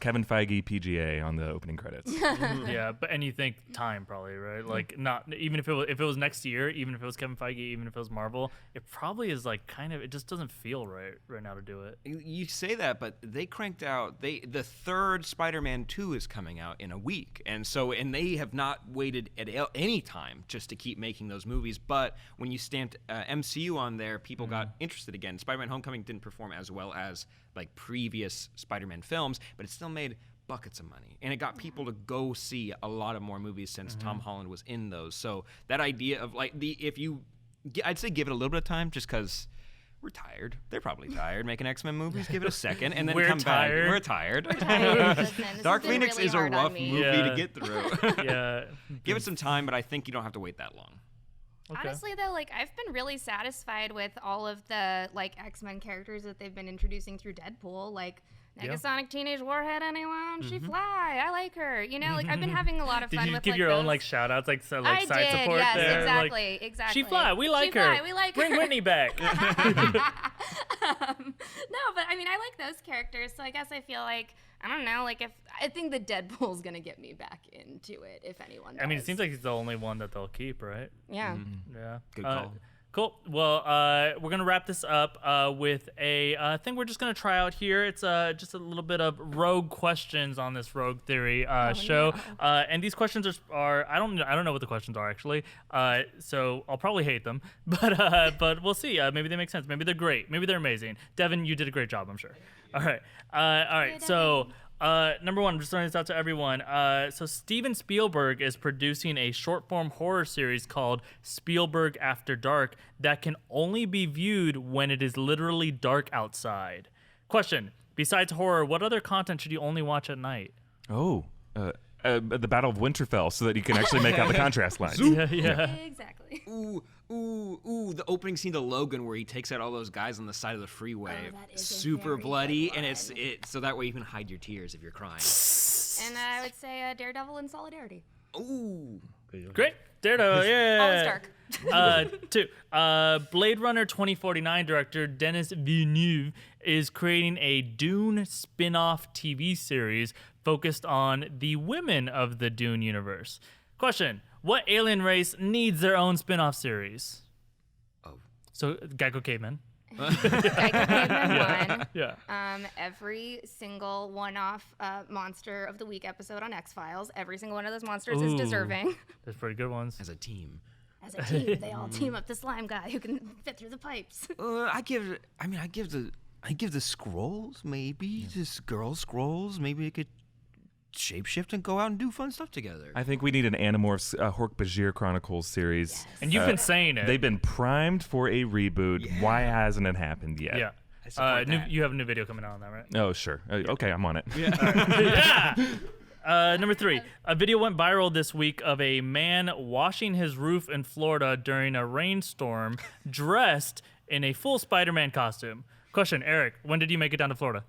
Kevin Feige PGA on the opening credits. Yeah, and you think time probably, right? Like, not even if it was next year, even if it was Kevin Feige, even if it was Marvel, it probably is like kind of, it just doesn't feel right now to do it. You say that, but they cranked out. The third Spider-Man 2 is coming out in a week, and they have not waited at any time just to keep making those movies. But when you stamped MCU on there, people got interested again. Spider-Man: Homecoming didn't perform as well as like previous Spider-Man films, but it still made buckets of money, and it got people to go see a lot of more movies since Tom Holland was in those. So that idea of like I'd say give it a little bit of time, just because we're tired. They're probably tired making X-Men movies. Give it a second, and then come back. We're tired. Dark Phoenix really is a hard on rough me. movie to get through. Yeah. Give it some time, but I think you don't have to wait that long. Okay. Honestly, though, like, I've been really satisfied with all of the, like, X-Men characters that they've been introducing through Deadpool. Like, Negasonic Teenage Warhead, anyone? She fly. I like her. You know, like, I've been having a lot of fun Did you with, give like, your those. own, like, shout-outs, like, side I did, support yes, there? exactly, Like, exactly. She fly. We like her. We like Bring her. Whitney back. No, but, I mean, I like those characters, so I guess I feel like, I don't know, like, I think the Deadpool's gonna get me back into it, if anyone does. I mean, it seems like he's the only one that they'll keep, right? Yeah. Yeah. Good call. Cool. Well, we're gonna wrap this up with a thing we're just gonna try out here. It's just a little bit of rogue questions on this Rogue Theory show, and these questions are I don't know what the questions are actually. So I'll probably hate them, but we'll see. Maybe they make sense. Maybe they're great. Maybe they're amazing. Devin, you did a great job, I'm sure. All right. So. Number one, I'm just throwing this out to everyone. So Steven Spielberg is producing a short-form horror series called Spielberg After Dark that can only be viewed when it is literally dark outside. Question: besides horror, what other content should you only watch at night? Oh, the Battle of Winterfell, so that you can actually make out the contrast lines. Yeah. Exactly. Ooh, the opening scene to Logan where he takes out all those guys on the side of the freeway. Oh, that is a super very bloody, good and one. so that way you can hide your tears if you're crying. And I would say Daredevil in Solidarity. Ooh. Great. Daredevil, yeah. Always dark. 2. Blade Runner 2049 director Denis Villeneuve is creating a Dune spin-off TV series focused on the women of the Dune universe. Question: what alien race needs their own spin-off series? Oh. So, Geico Caveman. Geico Caveman 1. Yeah. Every single one-off Monster of the Week episode on X-Files, every single one of those monsters is deserving. There's pretty good ones. As a team. As a team, they all team up the slime guy who can fit through the pipes. I give the scrolls, maybe just girl scrolls. Maybe it could shapeshift and go out and do fun stuff together. I think we need an Animorphs Hork-Bajir Chronicles series. Yes. And you've been saying it. They've been primed for a reboot. Yeah. Why hasn't it happened yet? Yeah. I support that. You have a new video coming out on that, right? Oh, sure. Okay, I'm on it. Yeah. Number 3. A video went viral this week of a man washing his roof in Florida during a rainstorm dressed in a full Spider-Man costume. Question, Eric, when did you make it down to Florida?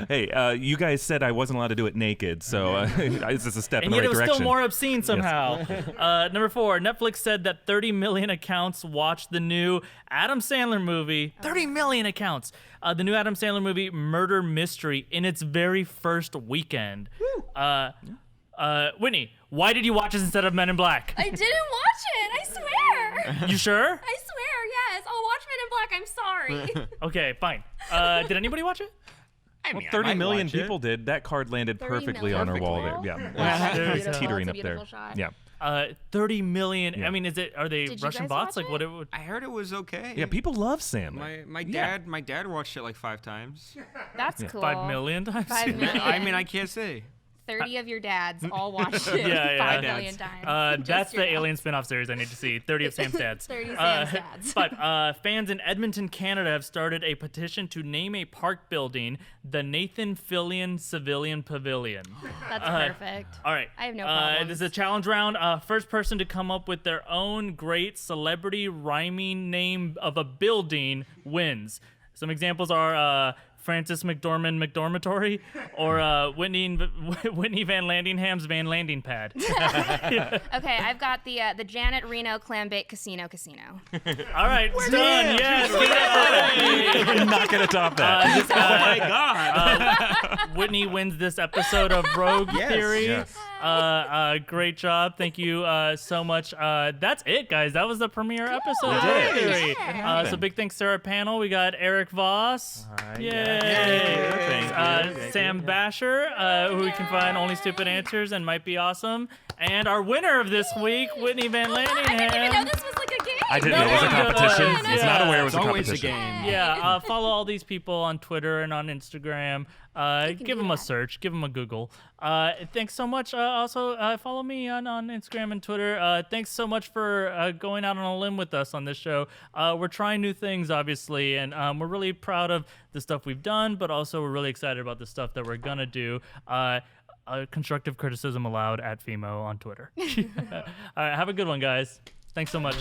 Hey, you guys said I wasn't allowed to do it naked, so it's just a step in And the yet right it was direction. still more obscene somehow. Number 4, Netflix said that 30 million accounts watched the new Adam Sandler movie. 30 million accounts. The new Adam Sandler movie, Murder Mystery, in its very first weekend. Whitney, why did you watch this instead of Men in Black? I didn't watch it, I swear. You sure? I swear, yes. I'll watch Men in Black, I'm sorry. Okay, fine. Did anybody watch it? I mean, 30 I might million watch it. people did. That card landed 30 perfectly million on our wall there. people? Yeah, Wow, it was beautiful. teetering It's a up there. beautiful shot. Yeah. 30 million. Yeah. I mean, are they Did you Russian guys bots? watch Like what? it? It would. I heard it was okay. Yeah, people love Sandler. My dad watched it like 5 times. That's cool. 5 million times. 5 million. I mean, I can't say. 30 of your dads all watched it Yeah, 5 yeah. million times. That's Just the your Alien spin-off series I need to see. 30 of Sam's dads. 30 Sam's dads. But fans in Edmonton, Canada have started a petition to name a park building the Nathan Fillion Civilian Pavilion. That's perfect. All right. I have no problems. This is a challenge round. First person to come up with their own great celebrity rhyming name of a building wins. Some examples are Francis McDormand McDormitory or Whitney Van Landingham's Van Landing Pad. Okay, I've got the Janet Reno Clambake Casino. All right, it's done. Yes. We're not gonna top that. Oh my God. Whitney wins this episode of Rogue Theory. Yes. Great job. Thank you so much. That's it, guys. That was the premiere episode of did Rogue it. Theory. So big thanks to our panel. We got Eric Voss. Yay. Thank you. Sam Basher, who you can find Only Stupid Answers and Might Be Awesome. And our winner of this week, Whitney Van I didn't even know Landingham. this was like a game. I didn't know it was a competition. Yeah. Was not aware it was a It's always a competition. game. Yeah, follow all these people on Twitter and on Instagram. Give do them a that. search. Give them a Google. Thanks so much. Also, follow me on Instagram and Twitter. Thanks so much for going out on a limb with us on this show. We're trying new things, obviously, and we're really proud of the stuff we've done, but also we're really excited about the stuff that we're going to do. Constructive criticism allowed at FEMO on Twitter. All right, have a good one, guys. Thanks so much.